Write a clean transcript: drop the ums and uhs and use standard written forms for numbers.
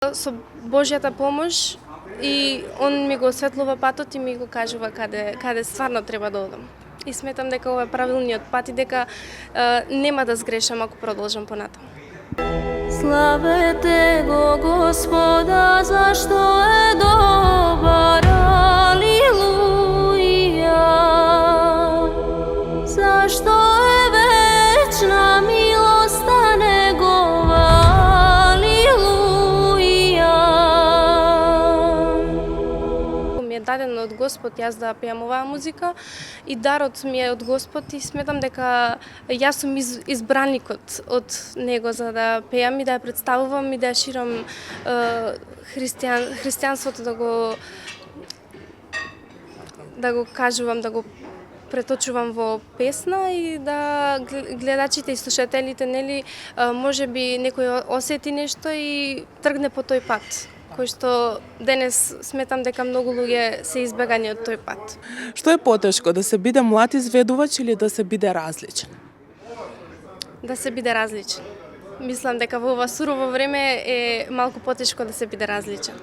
Со Божјата помош и он ми го осветлува патот и ми го кажува каде стварно треба да одам. И сметам дека ова е правилниот пат и дека нема да сгрешам ако продолжам понатаму. Славете го Господа, зашто е добар, алилуја. Зашто е вечна милоста негова, алилуја. Ми е даден од Господ јас да пеам оваа музика и дарот ми е од Господ и сметам дека јас сум избраникот од него за да пеам и да ја представувам и да ја ширам христијанството, да го кажувам, да го преточувам во песна и да гледачите и слушателите, нели, можеби некој осети нешто и тргне по тој пат, кој што денес сметам дека многу луѓе се избегани од тој пат. Што е потешко, да се биде млад изведувач или да се биде различен? Да се биде различен. Мислам дека во ова сурово време е малку потешко да се биде различен.